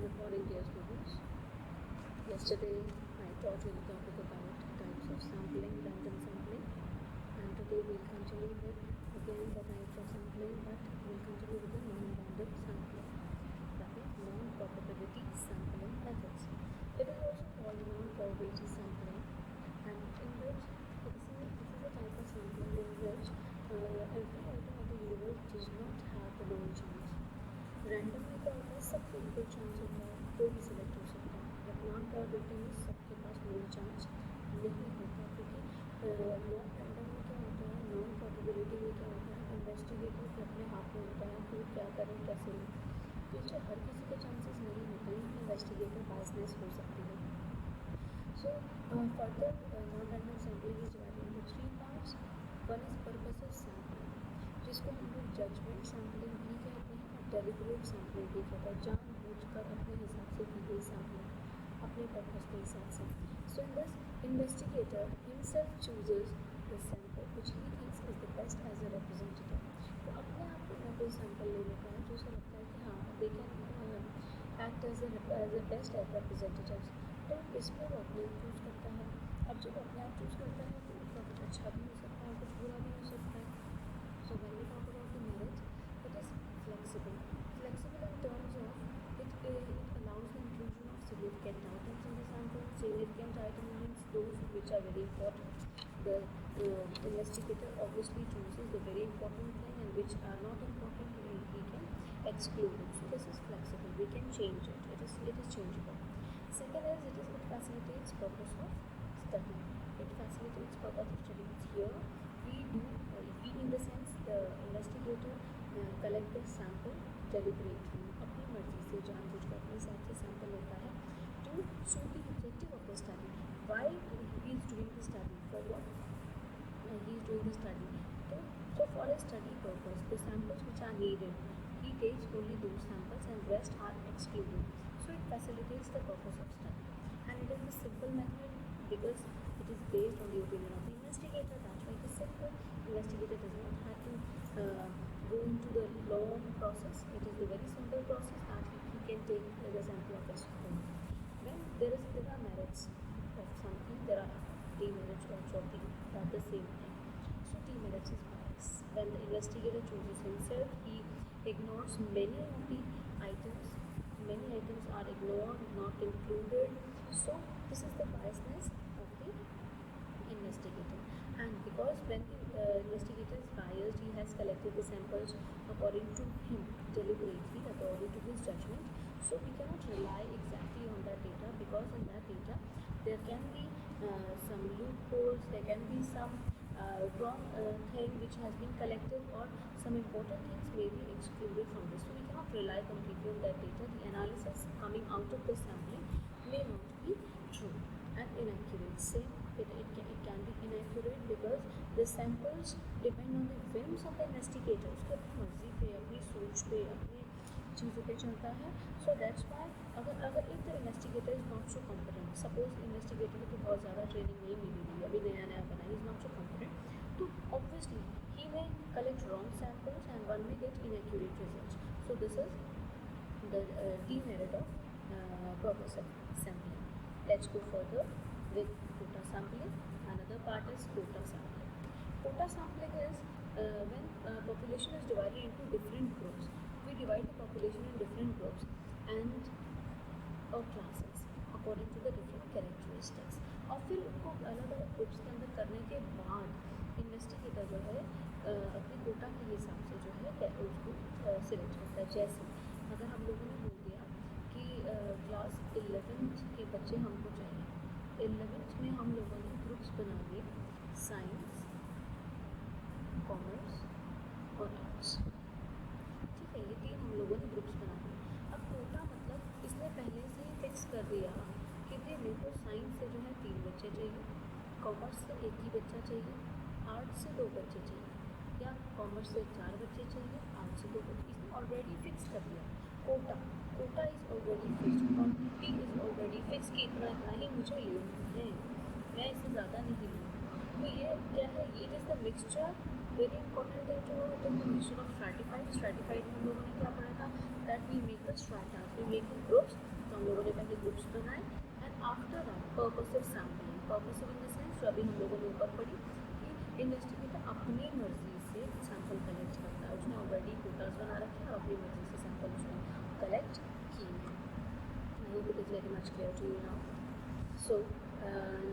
Good morning, dear students. Yesterday I taught you the topic about types of sampling, random sampling, and today we'll continue with again the types of sampling, but we'll continue with the non-random sampling, that is non-probability sampling methods. It is also called non-probability sampling, and in which this is a type of sampling in which every item of the universe does not have the known chance. Randomly क्या होता है, सबको equal chance होता है, कोई भी select हो सकता है, बट नॉन प्रोबेबिलिटी में सबके पास नो चांस नहीं होता, क्योंकि नॉन रैंडम में क्या होता है, नॉन प्रोबेबिलिटी में क्या होता है, इन्वेस्टिगेटर के अपने हाथ में होता है कि क्या करें कैसे नहीं, तो इसलिए हर किसी के चांसेस नहीं होते हैं, इन्वेस्टिगेटर बायसनेस हो सकती है. So further non random sampling is divided into 3 parts. One is purposes sampling, जिसको हम लोग जजमेंट सैम्पलिंग भी कहते हैं, डेलिब्रेट सैम्पलिंग भी कहता है, जानबूझकर अपने हिसाब से की गई सैम्पलिंग, अपने पर्पस के हिसाब से. So in this investigator himself chooses the sample which he thinks is the best as a representative. तो अपने आप कोई सैम्पल ले लेता है जो उसे लगता है कि हाँ they can act as a best as representative, तो इसमें वो अपने आप चूज़ करता है. अब जब अपने आप चूज़ करता है तो उसका कुछ अच्छा भी हो सकता है, कुछ बुरा भी हो सकता है. So when we talk about the merit, it is flexible in terms of it allows the inclusion of significant items in the sample. Significant item means those which are very important. The investigator obviously chooses the very important thing, and which are not important he can exclude it. So this is flexible, we can change it, it is changeable. Second is it facilitates purpose of study. It facilitates purpose of study. Here we in the sense the investigator collect the sample deliberately, अपनी मर्जी से जानबूझकर अपने हिसाब से sample लेता है to suit the objective of the study. Why he is doing the study, for what he is doing the study. So for a study purpose, the samples which are needed, he takes only those samples and rest are excluded. So it facilitates the purpose of study, and it is a simple method because it is based on the opinion of the investigator. That's why it is simple. Investigator does not have to go into the long process. It is a very simple process that he can take the sample of his own. When there are merits of something, there are demerits also of the same thing. So demerits is bias. When the investigator chooses himself, he ignores many of the items. Many items are ignored, not included. So this is the biasness of the investigator. And because when the investigator is biased, he has collected the samples according to him, deliberately, according to his judgment. So we cannot rely exactly on that data, because in that data there can be some loopholes, there can be some wrong thing which has been collected, or some important things may be excluded from this. So we cannot rely completely on that data. The analysis coming out of the sampling may not be true and inaccurate. Same, it can be inaccurate because the samples depend on the whims of the investigator. उसके अपनी मर्जी पे, अपनी सोच पे, अपनी चीज़ों पे चलता है. So that's why अगर if the investigator is not so competent, suppose investigator को बहुत ज़्यादा ट्रेनिंग नहीं मिली हुई, अभी नया बना, he is not so competent, तो obviously he may collect wrong samples and one may get inaccurate results. So this is the demerit of purpose of sampling. Let's go further with quota sampling. Another part is quota sampling. Quota sampling is when population is divided into different groups. We divide the population in different groups and or classes according to the different characteristics. और फिर उनको अलग अलग groups के अंदर करने के बाद इन्वेस्टिगेटर जो है अपने कोटा के हिसाब से जो है उसको सिलेक्ट करता है. जैसे अगर हम लोगों ने बोल दिया कि क्लास 11th के बच्चे हमको चाहिए, 11th में हम लोगों ने ग्रुप्स बना दिए साइंस, कॉमर्स और आर्ट्स. ठीक है, ये 3 हम लोगों ने ग्रुप्स बना दिए. अब कोटा मतलब इसने पहले से ही फिक्स कर दिया कि भाई मेरे को साइंस से जो है 3 बच्चे चाहिए, कॉमर्स से 1 ही बच्चा चाहिए, आर्ट्स से 2 बच्चे चाहिए, या कॉमर्स से 4 बच्चे चाहिए, आर्ट्स से 2 बच्चे. इसने ऑलरेडी फिक्स कर दिया. Quota is already fix, quantity is already fix कि इतना ही मुझे लेना है, मैं इससे ज़्यादा नहीं लूँगा. तो ये क्या है, ये is the mixture. Very important है जो होता है मिक्सचर ऑफ स्ट्रैटिफाइड. स्ट्रैटिफाइड में हम लोगों ने क्या पढ़ा था, that we make the strata, we make the groups groups बनाए and after that purposive sampling, purposive in the sense जो अभी हम लोगों ने ऊपर पढ़ी कि इन्वेस्टिगेटर अपनी मर्जी से सैंपल कलेक्ट करता है, उसने ऑलरेडी कोटास बना रखे हैं और अपनी मर्जी से सैंपल उसने कलेक्ट किए हैं. I hope it is very much clear to you now. So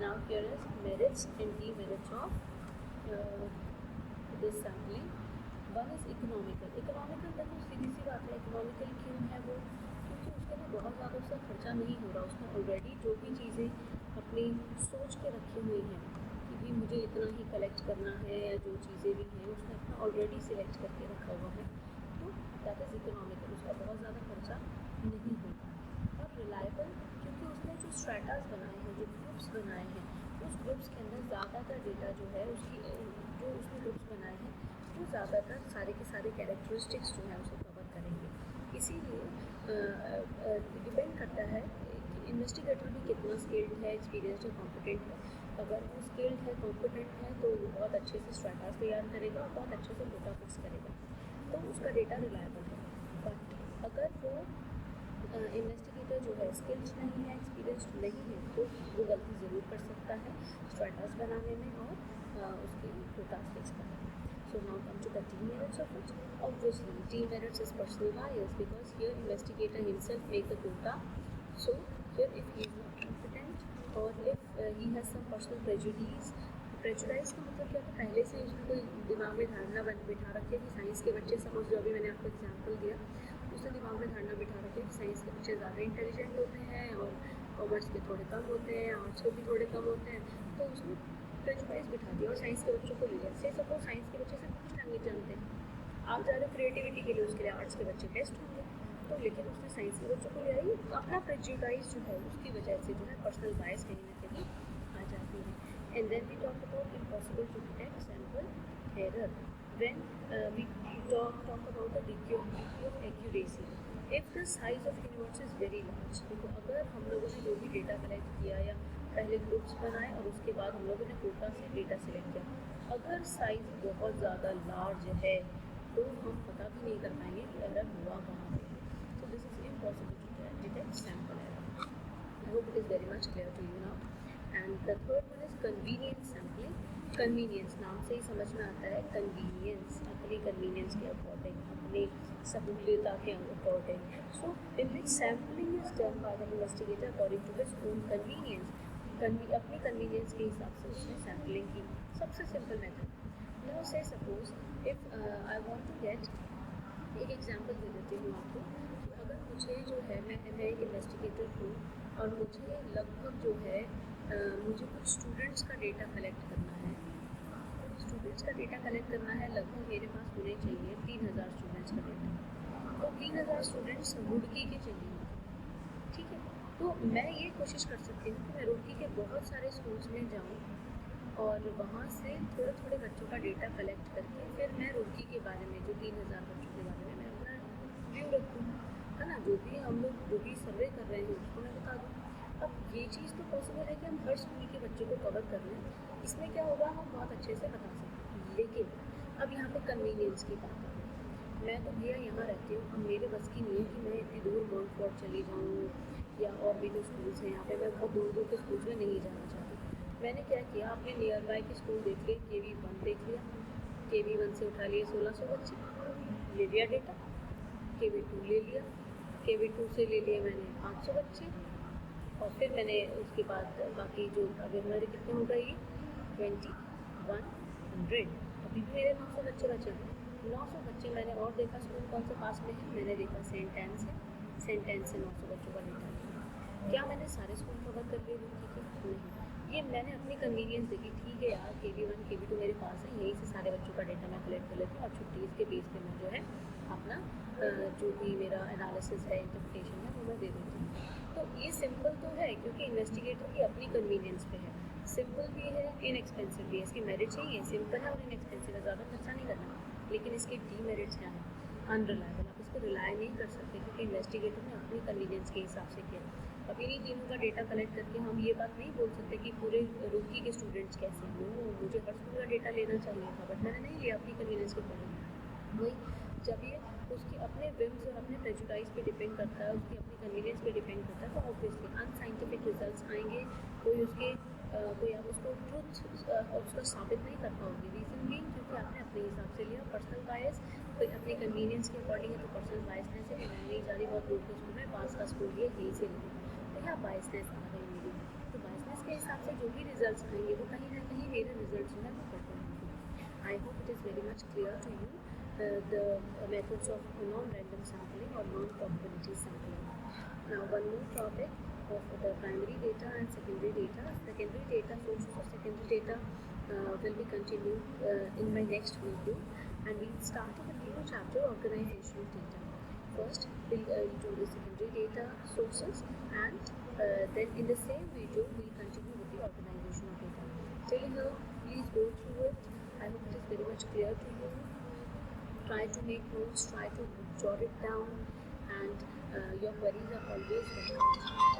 now here is merits and demerits of this sampling. One is economical. Economical देखो सीधी सी बात है, economical क्यों है वो, क्योंकि उसके लिए बहुत ज़्यादा उसका खर्चा नहीं हो रहा, उसने ऑलरेडी जो भी चीज़ें अपनी सोच के रखी हुई हैं कि भी मुझे इतना ही कलेक्ट करना है या जो चीज़ें भी हैं उसने अपना ऑलरेडी सिलेक्ट करके रखा हुआ है, तो दैट इज़ इकोनॉमिकल, उसका बहुत ज़्यादा खर्चा नहीं होगा. और रिलायबल क्योंकि उसने जो स्ट्रैटास बनाए हैं, जो ग्रुप्स बनाए हैं, उस ग्रुप्स के अंदर ज़्यादातर डेटा जो है उसकी जो उसने ग्रुप्स बनाए हैं वो ज़्यादातर सारे के सारे कैरेक्टरिस्टिक्स जो है उसे कवर करेंगे. इसीलिए डिपेंड करता है कि इन्वेस्टिगेटर भी कितना स्किल्ड है, एक्सपीरियंस्ड है, कॉम्पिटेंट है. अगर वो स्किल्ड है, कॉम्पिटेंट है तो वो बहुत अच्छे से स्ट्रैटास तैयार करेगा और बहुत अच्छे से डेटा फिक्स करेगा, तो उसका डेटा रिलायबल है. बट अगर वो इन्वेस्टिगेटर जो है स्किल्ड नहीं है, एक्सपीरियंस्ड नहीं है, तो वो गलती ज़रूर कर सकता है स्ट्रैटास बनाने में और उसकी कोटास फिक्स करने में. So now come to the demerits of it. Obviously, demerits is personal bias because here investigator himself make the quota. So here if he is not competent or if he has some personal prejudice का मतलब क्या है, पहले से उसने कोई दिमाग में धारणा बिठा रखी है कि साइंस के बच्चे, सपोज जो अभी मैंने आपको एग्जाम्पल दिया, उसने दिमाग में धारणा बिठा रखी है कि साइंस के बच्चे ज़्यादा इंटेलिजेंट होते हैं और कॉमर्स के थोड़े कम होते हैं, आर्ट्स के भी थोड़े कम होते हैं, तो उसने प्रेजुडाइज बिठा दिया और साइंस के बच्चों को ले लिया. से सपोज साइंस के बच्चे सिर्फ कुछ लैंग्वेज जानते हैं, आप ज़्यादा क्रिएटिविटी के लिए उसके लिए आर्ट्स के बच्चे बेस्ट होंगे, तो लेकिन उसने साइंस के बच्चों को ले आई, तो अपना प्रेजुडाइज जो है उसकी वजह से जो है पर्सनल बायस कहीं ना कहीं आ जाती है. And then we talk about impossible to detect sample error when we talk about the degree of accuracy if the size of universe is very large. देखो अगर हम लोगों ने जो भी डेटा कलेक्ट किया या पहले ग्रुप्स बनाए और उसके बाद हम लोगों ने कोटा से डेटा सिलेक्ट किया, अगर साइज़ बहुत ज़्यादा लार्ज है तो हम पता भी नहीं कर पाएंगे कि एरर हुआ कहाँ पे. So this is impossible to detect sample error. I hope it is very much clear to you now. And the third one is convenience sampling. Convenience नाम से ही समझ में आता है, कन्वीनियंस अपनी कन्वीनियंस के अकॉर्डिंग, अपनी सहूलियता के according. So in which sampling is done by the investigator according to his own convenience. अपनी कन्वीनियंस के हिसाब से उसने सैम्पलिंग की. सबसे simple method. Now so suppose if I want to get, एक एग्जांपल दे देती हूँ आपको कि अगर मुझे जो है मैं एक इन्वेस्टिगेटर हूँ और मुझे लगभग जो है मुझे कुछ स्टूडेंट्स का डेटा कलेक्ट करना है. स्टूडेंट्स का डेटा कलेक्ट करना है, लगभग मेरे पास होने चाहिए 3000 स्टूडेंट्स का डेटा. तो 3000 स्टूडेंट्स रुड़की के चाहिए, ठीक है. तो मैं ये कोशिश कर सकती हूँ कि मैं रुड़की के बहुत सारे स्कूल्स में जाऊँ और वहाँ से थोड़े थोड़े बच्चों का डेटा कलेक्ट करके फिर मैं रुड़की के बारे में, जो 3000 बच्चों के बारे में मैं अपना व्यू रखूँ, है ना. जो भी हम लोग जो भी सर्वे कर रहे हैं उसको मैं बता दूँ. अब ये चीज़ तो पॉसिबल है कि हम हर स्कूल के बच्चों को कवर कर लें, इसमें क्या होगा हम बहुत अच्छे से बता सकते हैं. लेकिन अब यहाँ पे कन्वीनियंस की बात है. मैं तो भैया यहाँ रहती हूँ, अब मेरे बस की नहीं है कि मैं इतनी दूर माउंट फोर्ट चली जाऊँ या और भी जो स्कूल्स हैं यहाँ पे, मैं बहुत दूर दूर के स्कूल्स में नहीं जाना चाहती. मैंने क्या किया, अपने नियर बाय के स्कूल देख लिए, KV1 देख लिया, KV1 से उठा लिए 1600 बच्चे, ले लिया डेटा. KV2 ले लिया, KV2 से ले लिए मैंने 500 बच्चे, और फिर मैंने उसके बाद बाकी जो अभी हमारे कितने हो गए 2100, अभी भी मेरे 900 बच्चे बचे हैं. 900 बच्चे मैंने और देखा स्कूल कौन से पास में है, मैंने देखा सेंट एन्स है, सेंट एन्स से 900 बच्चों का डेटा लिया. क्या मैंने सारे स्कूल कवर कर लिए? ठीक है, नहीं. ये मैंने अपनी कन्वीनियंस देखी, ठीक है यार KV1 KV2 मेरे पास है, यहीं से सारे बच्चों का डेटा मैं कलेक्ट कर लेती हूँ और छुट्टीज़ के बेस पे मैं जो है अपना जो भी मेरा एनालिसिस है, इंटरप्रिटेशन है वो मैं दे देती हूँ. तो ये सिंपल तो है क्योंकि इन्वेस्टिगेटर की अपनी कन्वीनियंस पे है. सिंपल भी है, इनएक्सपेंसिव भी है. इसके मेरिट्स ही है, सिंपल है और इनएक्सपेंसिव है, ज़्यादा खर्चा नहीं करना. लेकिन इसके डीमेरिट्स क्या हैं? अनरिलायबल. आप इस पर रिलाई नहीं कर सकते क्योंकि इन्वेस्टिगेटर ने अपनी कन्वीनियंस के हिसाब से किया. अब इन्हीं तीनों का डेटा कलेक्ट करके हम ये बात नहीं बोल सकते कि पूरे रुड़की के स्टूडेंट्स कैसे हैं. मुझे हर स्कूल का डेटा लेना चाहिए था बट मैंने नहीं लिया अपनी कन्वीनियंस के अकॉर्डिंग. वही जब ये उसकी अपने विम्स और अपने प्रेजुडाइज पे डिपेंड करता है, उसकी अपनी कन्वीनियंस पे डिपेंड करता है, तो ऑब्वियसली अनसाइंटिफिक रिजल्ट्स आएंगे, कोई आप उसको ट्रुथ और उसका साबित नहीं कर पाओगे। रीज़न भी क्योंकि आपने अपने हिसाब से लिया, पर्सनल बायस, कोई अपनी कन्वीनियंस के अकॉर्डिंग है तो पर्सनल बायसनेस है कि मैं नहीं जा रही बहुत दूर के स्कूल में, पास का स्कूल ये यहीं से लूँ, तो यहाँ बायसनेस आ गई मेरी। तो बायसनेस के हिसाब से जो भी रिजल्ट्स आएंगे वो कहीं ना कहीं मेरे रिजल्ट जो है वो कट होंगे। I hope it is very much clear to you the methods of non-random sampling or non-probability sampling. Now one more topic of the primary data and secondary data. Secondary data, sources of secondary data will be continued in my next video, and we'll start with a new chapter, organizational data. First we'll do the secondary data sources, and then in the same video we'll continue with the organizational data. Till here, please go through it. I hope it is very much clear to you. Try to make notes, try to jot it down, and your queries are always welcome.